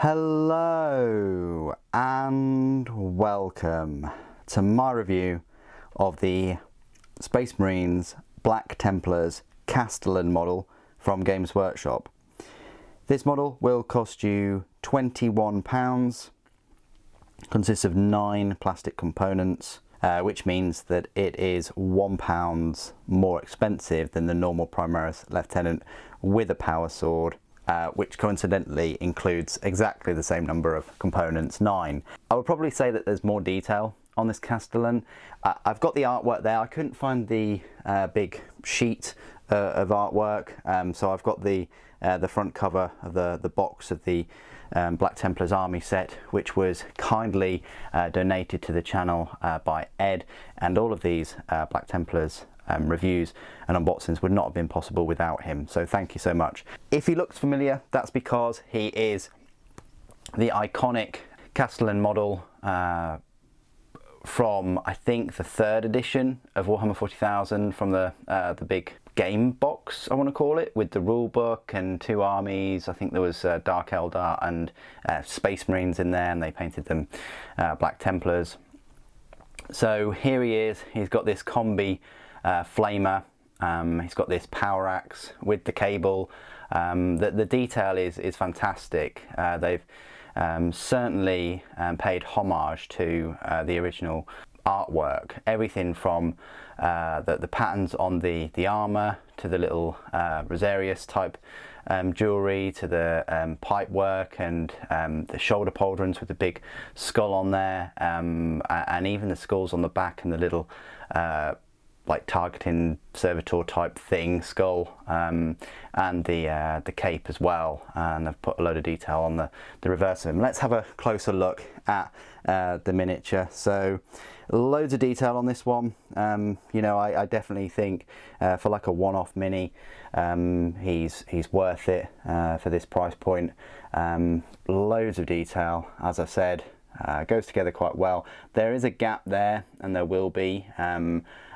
Hello and welcome to my review of the Space Marines Black Templars Castellan model from Games Workshop. This model will cost you £21, consists of 9 plastic components, which means that it is £1 more expensive than the normal Primaris Lieutenant with a power sword, which coincidentally includes exactly the same number of components, 9. I would probably say that there's more detail on this Castellan. I've got the artwork there. I couldn't find the big sheet of artwork, so I've got the front cover of the box of the Black Templars army set, which was kindly donated to the channel by Ed, and all of these Black Templars reviews and unboxings would not have been possible without him, so thank you so much. If he looks familiar, that's because he is the iconic Castellan model from, I think, the 3rd edition of Warhammer 40,000, from the big game box, I want to call it, with the rule book and 2 armies. I think there was Dark Eldar and Space Marines in there, and they painted them Black Templars. So here he is. He's got this combi flamer, he's got this power axe with the cable. The detail is fantastic. They've certainly paid homage to the original artwork. Everything from the patterns on the armour to the little Rosarius type jewellery, to the pipe work and the shoulder pauldrons with the big skull on there, and even the skulls on the back and the little like targeting servitor type thing skull, and the cape as well, and I've put a load of detail on the reverse of him. Let's have a closer look at the miniature. So loads of detail on this one. You know, I definitely think for like a one-off mini, he's worth it for this price point. Loads of detail, as I said. Goes together quite well. There is a gap there, and there will be.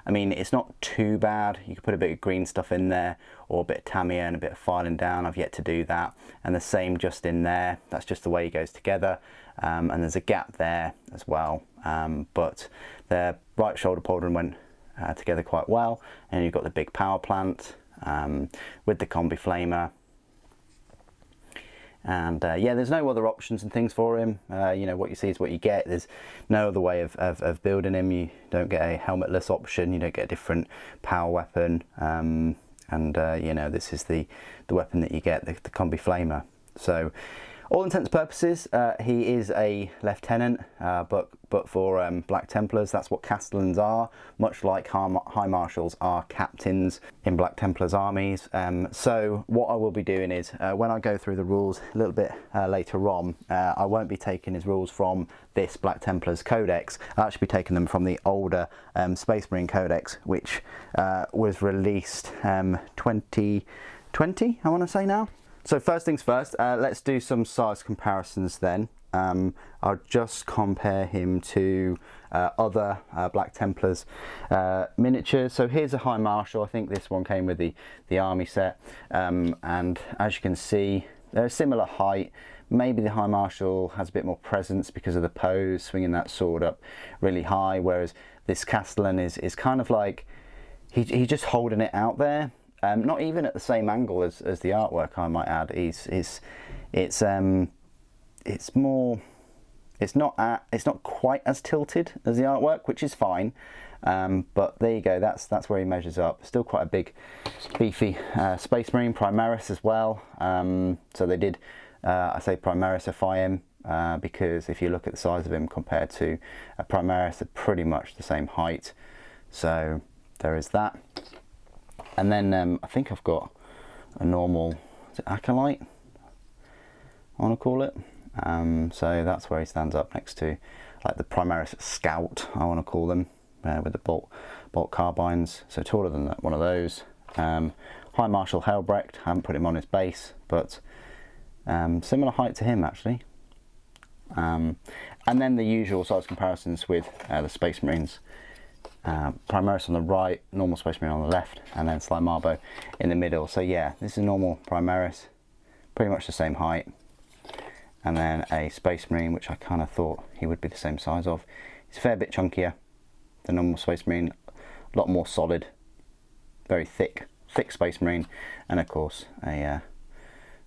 I mean, it's not too bad. You could put a bit of green stuff in there, or a bit of Tamiya and a bit of filing down. I've yet to do that. And the same just in there. That's just the way it goes together. And there's a gap there as well. But the right shoulder pauldron went together quite well. And you've got the big power plant with the combi flamer. And yeah, there's no other options and things for him. You know, what you see is what you get. There's no other way of building him. You don't get a helmetless option, you don't get a different power weapon, and you know, this is the weapon that you get, the combi flamer. So all intents and purposes, he is a lieutenant, but for Black Templars, that's what Castellans are, much like High Marshals are captains in Black Templars armies. So what I will be doing is, when I go through the rules a little bit later on, I won't be taking his rules from this Black Templars Codex. I'll actually be taking them from the older Space Marine Codex, which was released 2020, I want to say now. So first things first, let's do some size comparisons then. I'll just compare him to other Black Templars miniatures. So here's a High Marshal. I think this one came with the army set, and as you can see, they're a similar height. Maybe the High Marshal has a bit more presence because of the pose, swinging that sword up really high, whereas this Castellan is kind of like, he's just holding it out there. Not even at the same angle as the artwork, I might add. It's not quite as tilted as the artwork, which is fine. But there you go. That's where he measures up. Still quite a big, beefy Space Marine, Primaris as well. So they did, I say Primarisify him, because if you look at the size of him compared to a Primaris, they're pretty much the same height. So there is that. And then I think I've got a normal, is it Acolyte, I want to call it. So that's where he stands up next to like the Primaris Scout, I want to call them, with the bolt carbines. So taller than that, one of those. High Marshal Helbrecht, I haven't put him on his base, but similar height to him actually. And then the usual size comparisons with the Space Marines. Primaris on the right, normal Space Marine on the left, and then Sly Marbo in the middle. So yeah, this is a normal Primaris, pretty much the same height. and then a Space Marine, which I kind of thought he would be the same size of. He's a fair bit chunkier than normal Space Marine, a lot more solid, very thick Space Marine, and of course a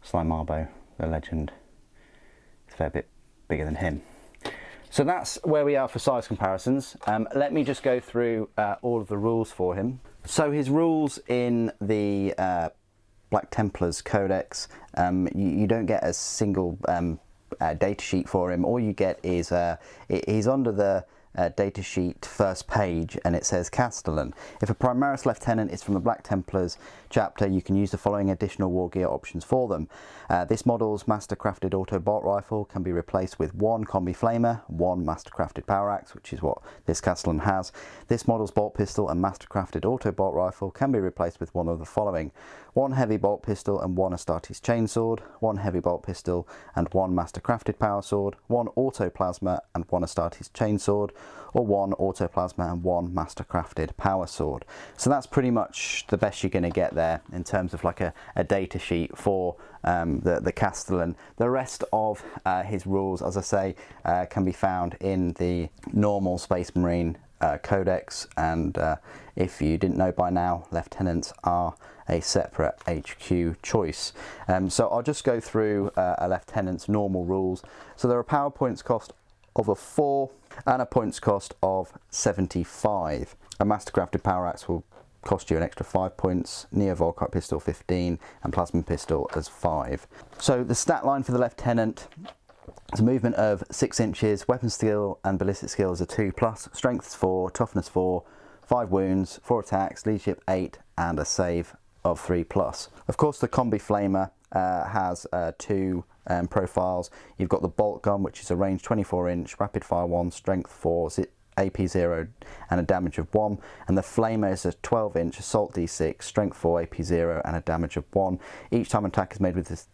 Sly Marbo, the legend, is a fair bit bigger than him. So that's where we are for size comparisons. Let me just go through all of the rules for him. So his rules in the Black Templars Codex, you don't get a single data sheet for him. All you get is he's under the data sheet first page, and it says Castellan. If a Primaris Lieutenant is from the Black Templars chapter, you can use the following additional war gear options for them. This model's mastercrafted auto bolt rifle can be replaced with 1 combi flamer, 1 mastercrafted power axe, which is what this Castellan has. This model's bolt pistol and mastercrafted auto bolt rifle can be replaced with one of the following: 1 heavy bolt pistol and 1 Astartes chainsword, 1 heavy bolt pistol and 1 mastercrafted power sword, 1 auto plasma and 1 Astartes chainsword, or 1 auto plasma and 1 mastercrafted power sword. So that's pretty much the best you're going to get there in terms of like a data sheet for the Castellan. The rest of his rules, as I say, can be found in the normal Space Marine Codex, and if you didn't know by now, lieutenants are a separate HQ choice. So I'll just go through a lieutenant's normal rules. So there are power points cost of a 4 and a points cost of 75. A mastercrafted power axe will cost you an extra 5 points, Neo Volkite pistol 15, and plasma pistol as 5. So the stat line for the lieutenant is a movement of 6 inches, weapon skill and ballistic skills are 2+, strength is 4, toughness 4, 5 wounds, 4 attacks, leadership 8, and a save of 3+. Of course, the combi flamer has 2 profiles. You've got the bolt gun, which is a range 24-inch, rapid fire 1, strength 4, AP 0, and a damage of 1. And the flamer is a 12-inch, assault D6, strength 4, AP 0, and a damage of 1. Each time an attack is made with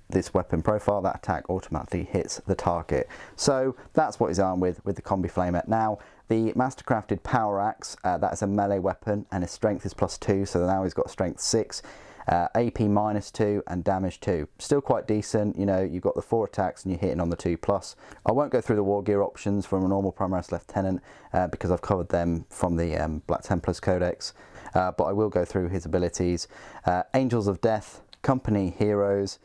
this weapon profile, that attack automatically hits the target. So that's what he's armed with the combi flamer. Now, the mastercrafted power axe, that is a melee weapon, and his strength is +2, so now he's got strength 6. AP -2 and damage 2. Still quite decent, you know, you've got the 4 attacks and you're hitting on the 2+. I won't go through the war gear options from a normal Primaris Lieutenant because I've covered them from the Black Templars Codex, but I will go through his abilities. Angels of Death, Company Heroes.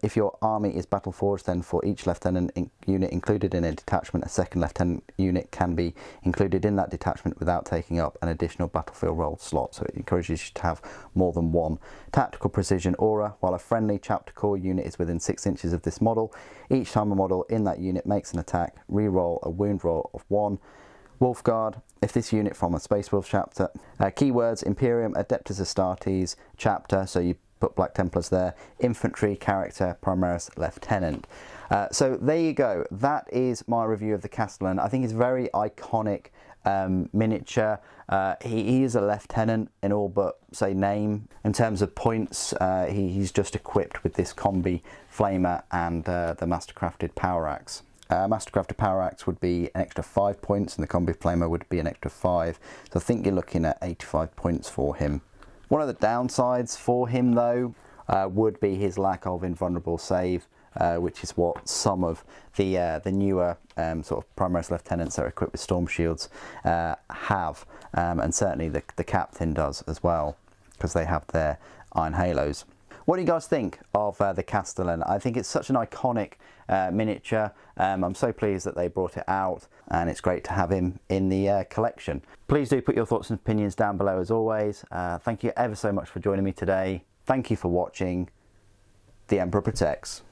If your army is battle forged, then for each lieutenant unit included in a detachment, a second lieutenant unit can be included in that detachment without taking up an additional battlefield role slot, so it encourages you to have more than one. Tactical Precision Aura. While a friendly chapter core unit is within 6 inches of this model, each time a model in that unit makes an attack, re-roll a wound roll of 1. Wolf Guard. If this unit from a Space Wolf chapter. Keywords: Imperium, Adeptus Astartes chapter, so you put Black Templars there. Infantry character, Primaris Lieutenant. So there you go. That is my review of the Castellan. I think it's very iconic miniature. He is a lieutenant in all but say name. In terms of points, he's just equipped with this combi flamer and the mastercrafted power axe. Mastercrafted power axe would be an extra 5 points, and the combi flamer would be an extra 5. So I think you're looking at 85 points for him. One of the downsides for him, though, would be his lack of invulnerable save, which is what some of the newer sort of Primaris Lieutenants that are equipped with storm shields have, and certainly the captain does as well, because they have their iron halos. What do you guys think of the Castellan? I think it's such an iconic miniature. I'm so pleased that they brought it out, and it's great to have him in the collection. Please do put your thoughts and opinions down below as always. Thank you ever so much for joining me today. Thank you for watching. The Emperor protects.